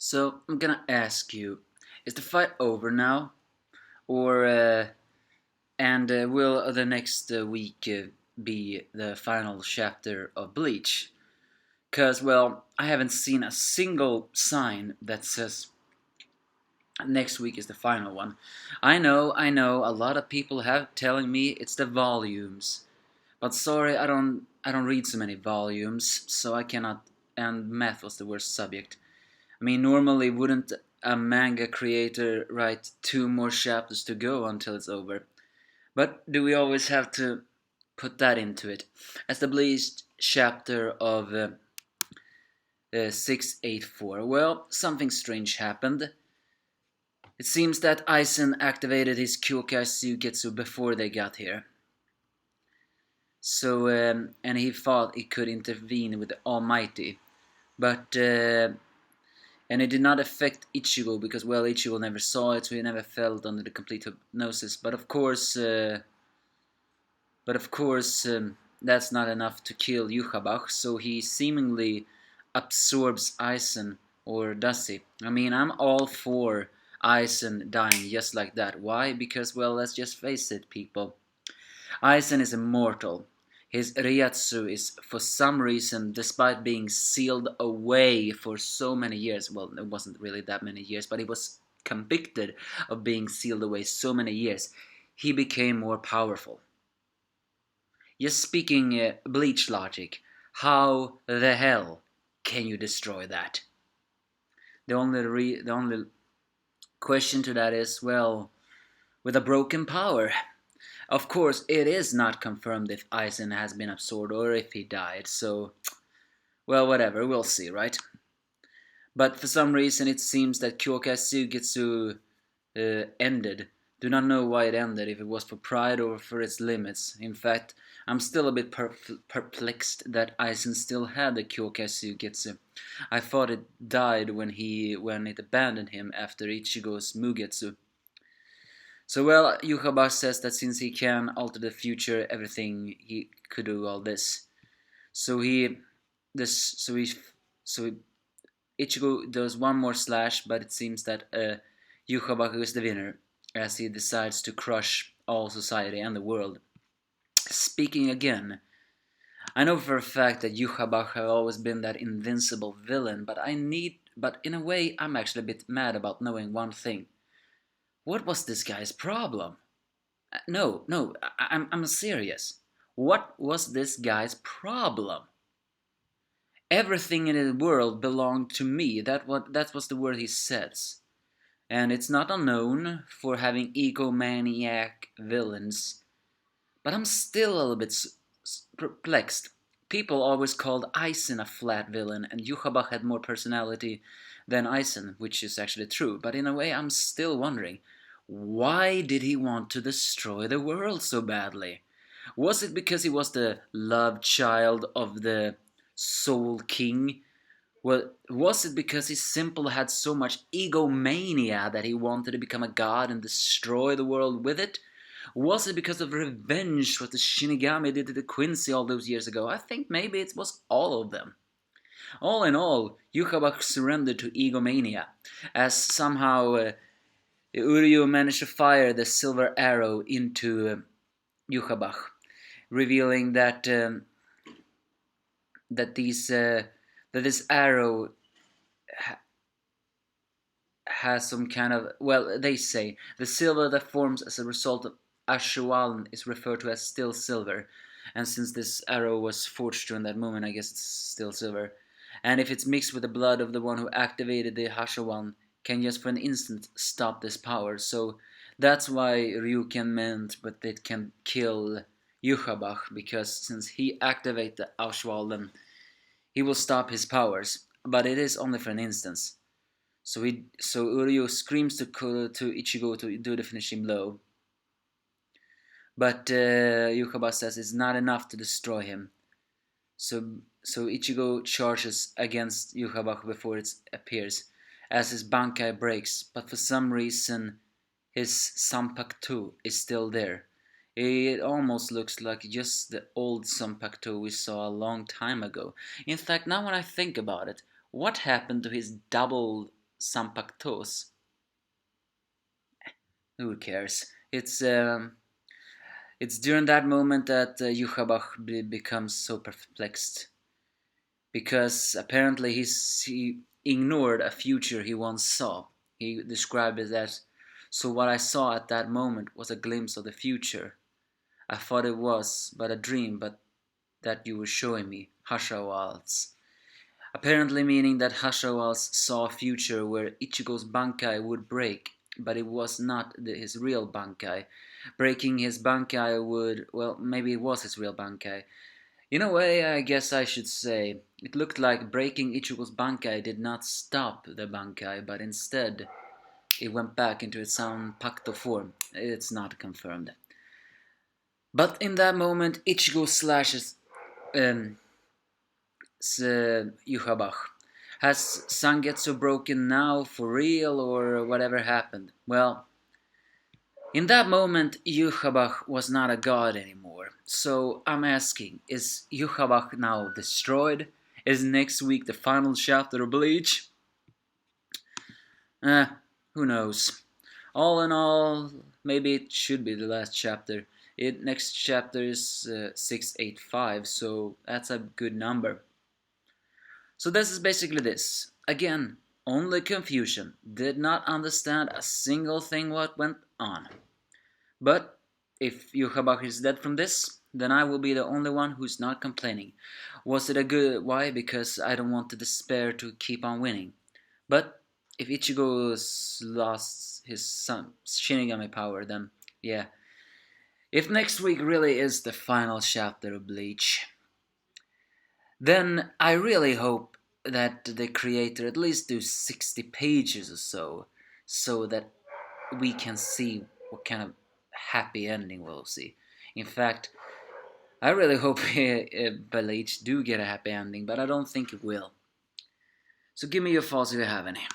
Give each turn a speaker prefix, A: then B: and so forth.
A: So I'm gonna ask you, is the fight over now, or will the next week be the final chapter of Bleach? Cause well, I haven't seen a single sign that says next week is the final one. I know, a lot of people have telling me it's the volumes, but sorry, I don't read so many volumes, so I cannot. And math was the worst subject. I mean, normally wouldn't a manga creator write two more chapters to go until it's over? But do we always have to put that into it? As the Bleach chapter of 684, well, something strange happened. It seems that Aizen activated his Kyokai Suigetsu before they got here. So, and he thought he could intervene with the Almighty. But and it did not affect Ichigo because, well, Ichigo never saw it, so he never felt under the complete hypnosis. But of course, that's not enough to kill Yuhabach, so he seemingly absorbs Aizen, or does he? I mean, I'm all for Aizen dying just like that. Why? Because, well, let's just face it, people. Aizen is immortal. His Ryatsu is, for some reason, despite being sealed away for so many years, well, it wasn't really that many years, but he was convicted of being sealed away so many years, he became more powerful. Just speaking Bleach logic, how the hell can you destroy that? The only question to that is, well, with a broken power. Of course, it is not confirmed if Aizen has been absorbed or if he died, so, well, whatever, we'll see, right? But for some reason, it seems that Kyokai Suigetsu ended. Do not know why it ended, if it was for pride or for its limits. In fact, I'm still a bit perplexed that Aizen still had the Kyokai Suigetsu. I thought it died when it abandoned him after Ichigo's Mugetsu. So, well, Yuhaba says that since he can alter the future, everything he could do all this. So he, this, so he, Ichigo does one more slash, but it seems that Yuhabaku is the winner, as he decides to crush all society and the world. Speaking again, I know for a fact that Yuhabaku has always been that invincible villain, but in a way, I'm actually a bit mad about knowing one thing. What was this guy's problem? No, I'm serious. What was this guy's problem? Everything in the world belonged to me. That was the word he says. And it's not unknown for having egomaniac villains. But I'm still a little bit perplexed. People always called Aizen a flat villain, and Yuhabach had more personality than Aizen, which is actually true. But in a way, I'm still wondering, why did he want to destroy the world so badly? Was it because he was the love child of the Soul King? Well, was it because he simply had so much egomania that he wanted to become a god and destroy the world with it? Was it because of revenge what the Shinigami did to the Quincy all those years ago? I think maybe it was all of them. All in all, Yukabak surrendered to egomania, as somehow Uryu managed to fire the silver arrow into Yukabak, revealing that this arrow has some kind of, well, they say the silver that forms as a result of Ashwal is referred to as still silver, and since this arrow was forged during that moment, I guess it's still silver. And if it's mixed with the blood of the one who activated the Hashawan, can just for an instant stop this power. So that's why Ryuken meant, but it can kill Yuhabach, because since he activated the Ashwal, then he will stop his powers, but it is only for an instance. So Uryu screams to Ichigo to do the finishing blow, but Yukaba says it's not enough to destroy him. So Ichigo charges against Yukaba before it appears, as his Bankai breaks, but for some reason his Sanpakuto is still there. It almost looks like just the old Sanpakuto we saw a long time ago. In fact, now when I think about it, what happened to his double Sampactos. Who cares? It's during that moment that Yuchabach becomes so perplexed because apparently he ignored a future he once saw. He described it as, "So what I saw at that moment was a glimpse of the future. I thought it was but a dream, but that you were showing me, Hashawals." Apparently meaning that Hashawals saw a future where Ichigo's Bankai would break, but it was not his real Bankai. Breaking his Bankai would, well, maybe it was his real Bankai. In a way, I guess I should say, it looked like breaking Ichigo's Bankai did not stop the Bankai, but instead it went back into its own Pacto form. It's not confirmed. But in that moment, Ichigo slashes um, Yuhabach. Has Sangetsu broken now for real or whatever happened? Well, in that moment, Yuhabach was not a god anymore. So I'm asking, is Yuhabach now destroyed? Is next week the final chapter of Bleach? Eh, who knows? All in all, maybe it should be the last chapter. Next chapter is 685, so that's a good number. So this is basically this. Again, only confusion. Did not understand a single thing what went on. But if Yuhabak is dead from this, then I will be the only one who's not complaining. Was it a good why? Because I don't want the despair to keep on winning. But if Ichigo's lost his son Shinigami power, then yeah. If next week really is the final chapter of Bleach, then I really hope that the creator at least do 60 pages or so that we can see what kind of happy ending we'll see. In fact, I really hope Bleach do get a happy ending, but I don't think it will. So give me your thoughts if you have any.